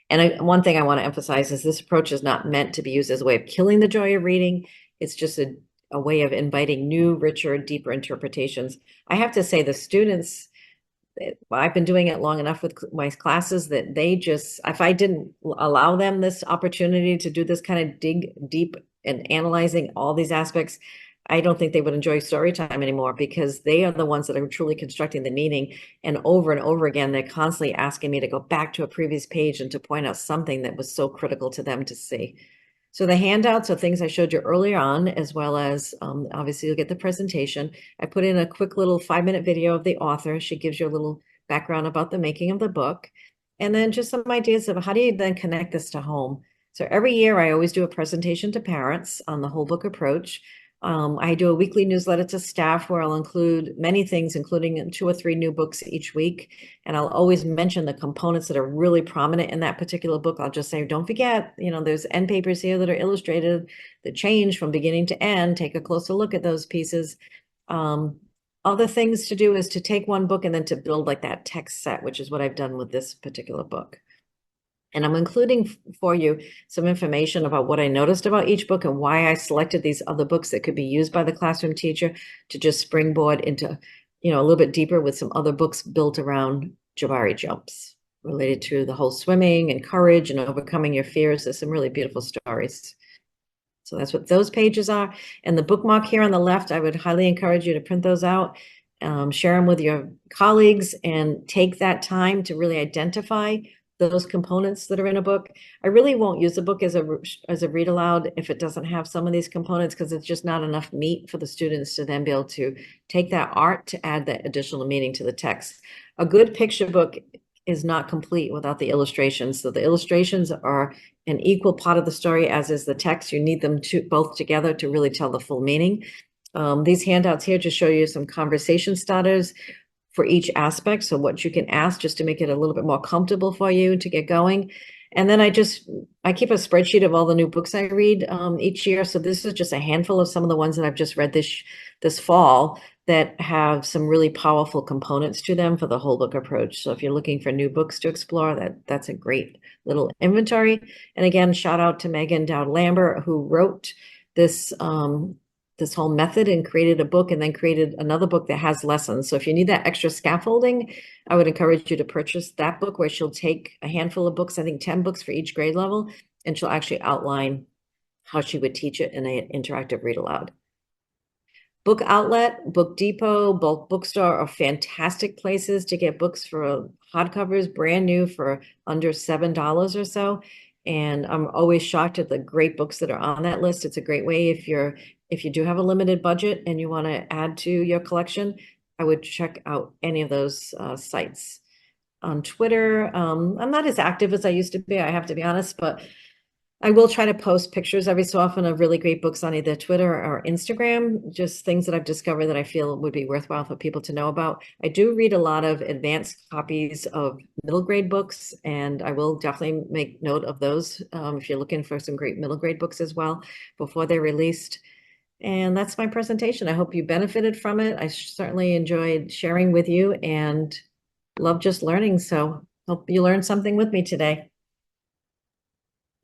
And one thing I want to emphasize is this approach is not meant to be used as a way of killing the joy of reading. It's just a way of inviting new, richer, deeper interpretations. I have to say the students, I've been doing it long enough with my classes that they just, if I didn't allow them this opportunity to do this kind of dig deep and analyzing all these aspects, I don't think they would enjoy story time anymore because they are the ones that are truly constructing the meaning. And over again, they're constantly asking me to go back to a previous page and to point out something that was so critical to them to see. So the handouts are things I showed you earlier on, as well as obviously you'll get the presentation. I put in a quick little 5-minute video of the author. She gives you a little background about the making of the book. And then just some ideas of how do you then connect this to home. So every year I always do a presentation to parents on the whole book approach. I do a weekly newsletter to staff where I'll include many things, including 2 or 3 new books each week. And I'll always mention the components that are really prominent in that particular book. I'll just say, don't forget, there's end papers here that are illustrated that change from beginning to end. Take a closer look at those pieces. Other things to do is to take one book and then to build like that text set, which is what I've done with this particular book. And I'm including for you some information about what I noticed about each book and why I selected these other books that could be used by the classroom teacher to just springboard into, a little bit deeper with some other books built around Jabari jumps related to the whole swimming and courage and overcoming your fears. There's some really beautiful stories. So that's what those pages are. And the bookmark here on the left, I would highly encourage you to print those out, share them with your colleagues, and take that time to really identify those components that are in a book. I really won't use a book as a read aloud if it doesn't have some of these components because it's just not enough meat for the students to then be able to take that art to add that additional meaning to the text. A good picture book is not complete without the illustrations. So the illustrations are an equal part of the story as is the text. You need them both together to really tell the full meaning. These handouts here just show you some conversation starters for each aspect. So what you can ask just to make it a little bit more comfortable for you to get going. And then I keep a spreadsheet of all the new books I read each year. So this is just a handful of some of the ones that I've just read this fall that have some really powerful components to them for the whole book approach. So if you're looking for new books to explore, that's a great little inventory. And again, shout out to Megan Dowd Lambert, who wrote this whole method and created a book and then created another book that has lessons. So if you need that extra scaffolding, I would encourage you to purchase that book where she'll take a handful of books, I think 10 books for each grade level, and she'll actually outline how she would teach it in an interactive read aloud. Book Outlet, Book Depot, Bulk Bookstore are fantastic places to get books for hardcovers, brand new for under $7 or so. And I'm always shocked at the great books that are on that list. It's a great way if you do have a limited budget and you want to add to your collection, I would check out any of those sites. On Twitter, I'm not as active as I used to be, I have to be honest, but I will try to post pictures every so often of really great books on either Twitter or Instagram, just things that I've discovered that I feel would be worthwhile for people to know about. I do read a lot of advanced copies of middle grade books, and I will definitely make note of those if you're looking for some great middle grade books as well before they're released. And that's my presentation. I hope you benefited from it. I certainly enjoyed sharing with you and love just learning. So hope you learned something with me today.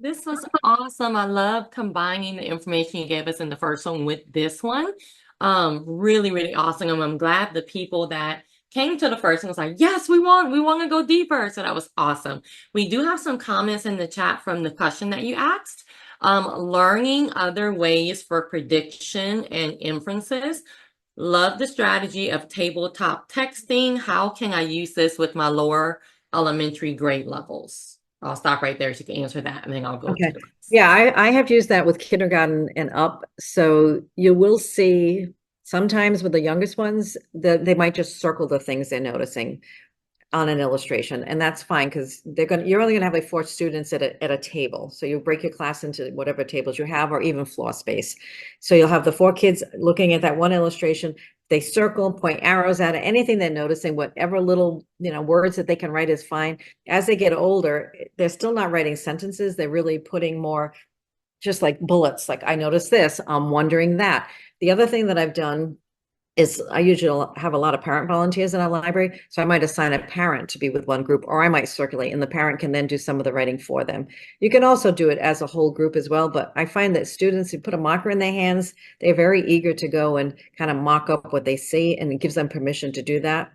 This was awesome. I love combining the information you gave us in the first one with this one. Really, really awesome. I'm glad the people that came to the first one was like, yes, we want to go deeper. So that was awesome. We do have some comments in the chat from the question that you asked. Learning other ways for prediction and inferences. Love the strategy of tabletop texting. How can I use this with my lower elementary grade levels? I'll stop right there so you can answer that, and then I'll go to Okay. the rest. Yeah, I have used that with kindergarten and up. So you will see sometimes with the youngest ones that they might just circle the things they're noticing on an illustration, and that's fine because you're only gonna have like 4 students at a table. So you break your class into whatever tables you have, or even floor space. So you'll have the 4 kids looking at that one illustration. They circle, point arrows at it, anything they're noticing, whatever little, words that they can write is fine. As they get older, they're still not writing sentences. They're really putting more just like bullets, like I noticed this, I'm wondering that. The other thing that I've done is I usually have a lot of parent volunteers in our library. So I might assign a parent to be with one group, or I might circulate, and the parent can then do some of the writing for them. You can also do it as a whole group as well. But I find that students who put a marker in their hands, they're very eager to go and kind of mock up what they see, and it gives them permission to do that.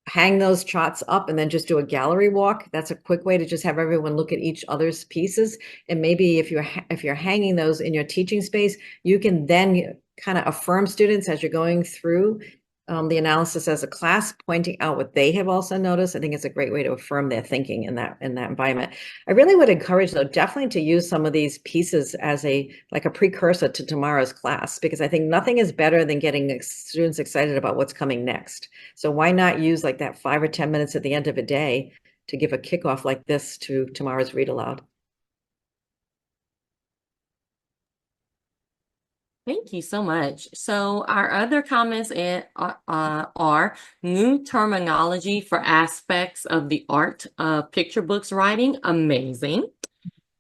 Hang those charts up and then just do a gallery walk. That's a quick way to just have everyone look at each other's pieces. And maybe if you're hanging those in your teaching space, you can then kind of affirm students as you're going through the analysis as a class, pointing out what they have also noticed. I think it's a great way to affirm their thinking in that environment. I really would encourage, though, definitely to use some of these pieces as a precursor to tomorrow's class, because I think nothing is better than getting students excited about what's coming next. So why not use like that 5 or 10 minutes at the end of a day to give a kickoff like this to tomorrow's read aloud? Thank you so much. So our other comments are new terminology for aspects of the art of picture books writing. Amazing.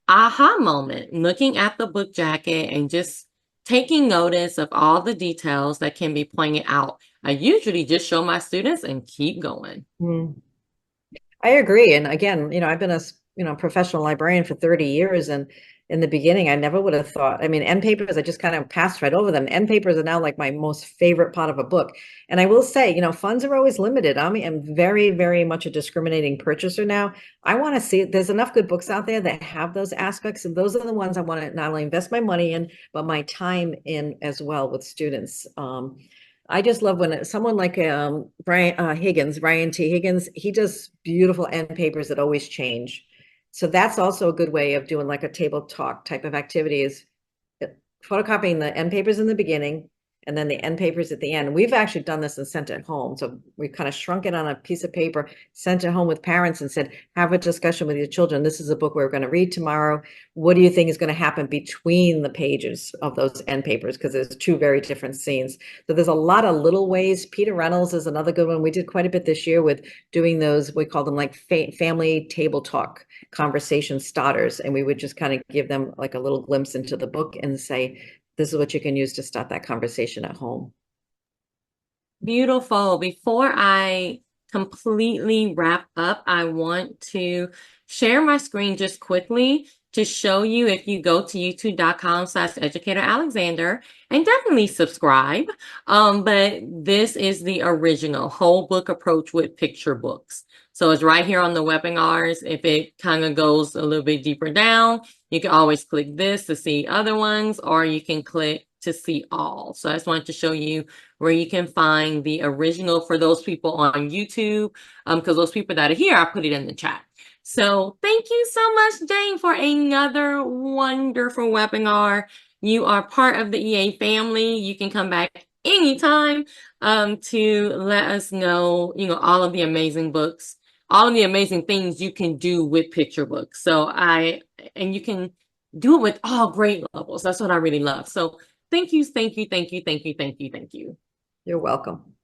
Aha moment, looking at the book jacket and just taking notice of all the details that can be pointed out. I usually just show my students and keep going. I agree. And again, I've been a professional librarian for 30 years, and in the beginning, I never would have thought. I mean, end papers, I just kind of passed right over them. End papers are now like my most favorite part of a book. And I will say, funds are always limited. I'm very, very much a discriminating purchaser now. I want to see there's enough good books out there that have those aspects, and those are the ones I want to not only invest my money in, but my time in as well with students. I just love when someone like Ryan T. Higgins, he does beautiful end papers that always change. So that's also a good way of doing like a table talk type of activity, is photocopying the end papers in the beginning and then the end papers at the end. We've actually done this and sent it home. So we kind of shrunk it on a piece of paper, sent it home with parents and said, have a discussion with your children. This is a book we're going to read tomorrow. What do you think is going to happen between the pages of those end papers? Because there's 2 very different scenes. So there's a lot of little ways. Peter Reynolds is another good one. We did quite a bit this year with doing those, we call them like family table talk conversation starters. And we would just kind of give them like a little glimpse into the book and say, this is what you can use to start that conversation at home. Beautiful. Before I completely wrap up, I want to share my screen just quickly to show you, if you go to youtube.com/educator Alexander, and definitely subscribe. But this is the original whole book approach with picture books. So it's right here on the webinars. If it kind of goes a little bit deeper down, you can always click this to see other ones, or you can click to see all. So I just wanted to show you where you can find the original for those people on YouTube, because those people that are here, I put it in the chat. So thank you so much, Jane, for another wonderful webinar. You are part of the EA family. You can come back anytime to let us know, all of the amazing books, all of the amazing things you can do with picture books. And you can do it with all grade levels. That's what I really love. So thank you, thank you, thank you, thank you, thank you, thank you. You're welcome.